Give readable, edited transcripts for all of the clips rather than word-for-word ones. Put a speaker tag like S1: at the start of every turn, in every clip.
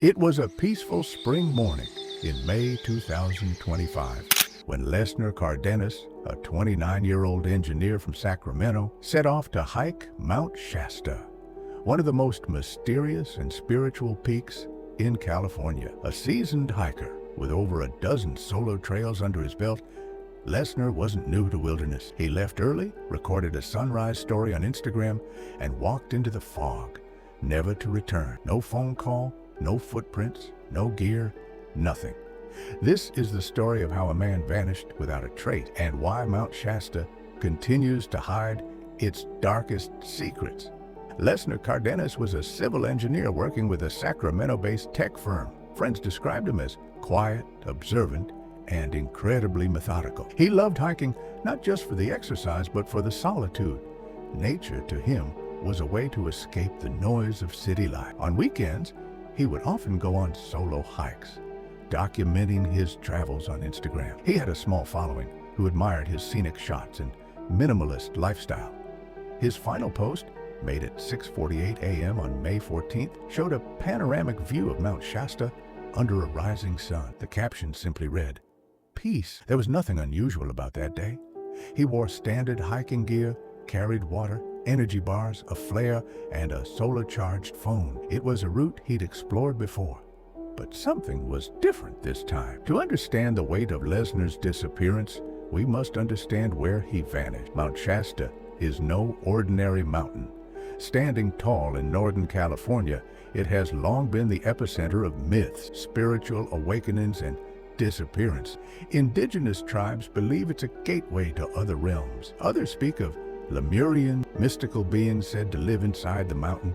S1: It was a peaceful spring morning in May 2025 when Lesner Cardenas, a 29-year-old engineer from Sacramento, set off to hike Mount Shasta, one of the most mysterious and spiritual peaks in California. A seasoned hiker with over a dozen solo trails under his belt, Lesner wasn't new to wilderness. He left early, recorded a sunrise story on Instagram, and walked into the fog, never to return. No phone call, no footprints, no gear, nothing. This is the story of how a man vanished without a trace and why Mount Shasta continues to hide its darkest secrets. Lesner Cardenas was a civil engineer working with a Sacramento-based tech firm. Friends described him as quiet, observant, and incredibly methodical. He loved hiking not just for the exercise, but for the solitude. Nature, to him, was a way to escape the noise of city life. On weekends, he would often go on solo hikes, documenting his travels on Instagram. He had a small following who admired his scenic shots and minimalist lifestyle. His final post, made at 6:48 a.m. on May 14th, showed a panoramic view of Mount Shasta under a rising sun. The caption simply read, "Peace." There was nothing unusual about that day. He wore standard hiking gear, carried water, energy bars, a flare, and a solar-charged phone. It was a route he'd explored before, but something was different this time. To understand the weight of Lesner's disappearance, we must understand where he vanished. Mount Shasta is no ordinary mountain. Standing tall in Northern California, it has long been the epicenter of myths, spiritual awakenings, and disappearance. Indigenous tribes believe it's a gateway to other realms. Others speak of Lemurian, mystical beings said to live inside the mountain.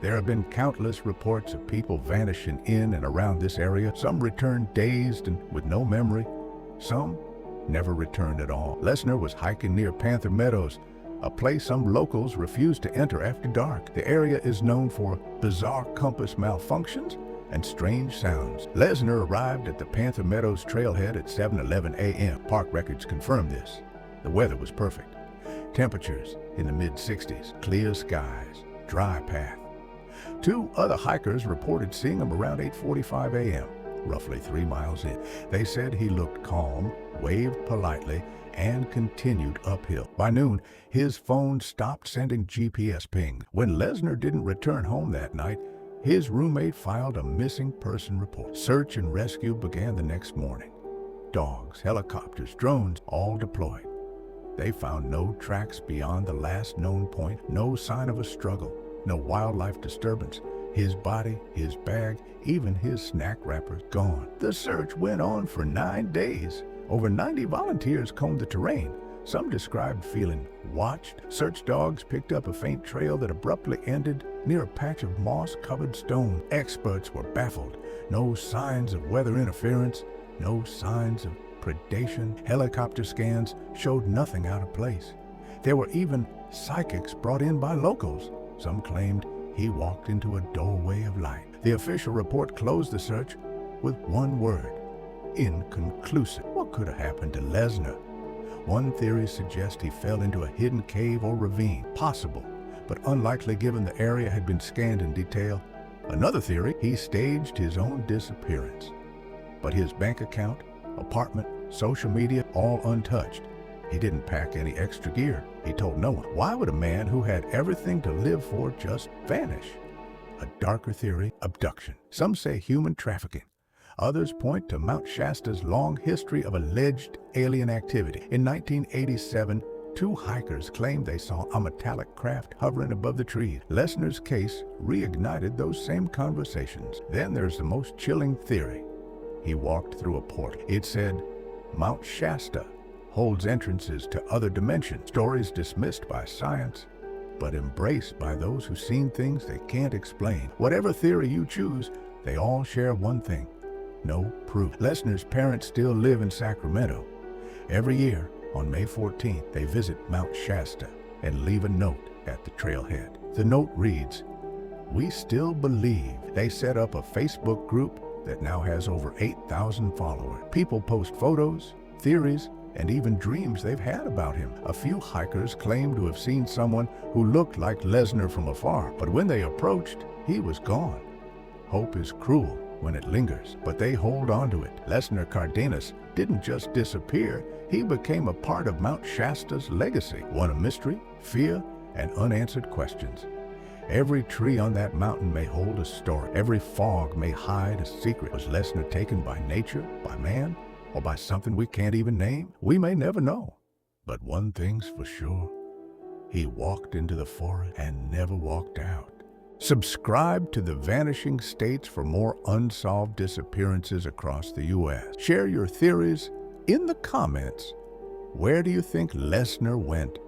S1: There have been countless reports of people vanishing in and around this area. Some returned dazed and with no memory. Some never returned at all. Lesner was hiking near Panther Meadows, a place some locals refused to enter after dark. The area is known for bizarre compass malfunctions and strange sounds. Lesner arrived at the Panther Meadows trailhead at 7:11 a.m. Park records confirm this. The weather was perfect. Temperatures in the mid-60s, clear skies, dry path. Two other hikers reported seeing him around 8:45 a.m., roughly 3 miles in. They said he looked calm, waved politely, and continued uphill. By noon, his phone stopped sending GPS ping. When Lesner didn't return home that night, his roommate filed a missing person report. Search and rescue began the next morning. Dogs, helicopters, drones, all deployed. They found no tracks beyond the last known point, no sign of a struggle, no wildlife disturbance. His body, his bag, even his snack wrappers gone. The search went on for 9 days. Over 90 volunteers combed the terrain. Some described feeling watched. Search dogs picked up a faint trail that abruptly ended near a patch of moss-covered stone. Experts were baffled. No signs of weather interference, no signs of predation. Helicopter scans showed nothing out of place. There were even psychics brought in by locals. Some claimed he walked into a doorway of light. The official report closed the search with one word: inconclusive. What could have happened to Lesner? One theory suggests he fell into a hidden cave or ravine. Possible, but unlikely given the area had been scanned in detail. Another theory, he staged his own disappearance. But his bank account, apartment, social media, all untouched. He didn't pack any extra gear. He told no one. Why would a man who had everything to live for just vanish? A darker theory, abduction. Some say human trafficking. Others point to Mount Shasta's long history of alleged alien activity. In 1987, 2 hikers claimed they saw a metallic craft hovering above the trees. Lesner's case reignited those same conversations. Then there's the most chilling theory. He walked through a portal. It said, Mount Shasta holds entrances to other dimensions. Stories dismissed by science, but embraced by those who've seen things they can't explain. Whatever theory you choose, they all share one thing: no proof. Lesner's parents still live in Sacramento. Every year, on May 14th, they visit Mount Shasta and leave a note at the trailhead. The note reads, "We still believe." They set up a Facebook group that now has over 8,000 followers. People post photos, theories, and even dreams they've had about him. A few hikers claim to have seen someone who looked like Lesner from afar, but when they approached, he was gone. Hope is cruel when it lingers, but they hold on to it. Lesner Cardenas didn't just disappear, he became a part of Mount Shasta's legacy, one of mystery, fear, and unanswered questions. Every tree on that mountain may hold a story. Every fog may hide a secret. Was Lesner taken by nature, by man, or by something we can't even name? We may never know. But one thing's for sure. He walked into the forest and never walked out. Subscribe to the Vanishing States for more unsolved disappearances across the U.S. Share your theories in the comments. Where do you think Lesner went?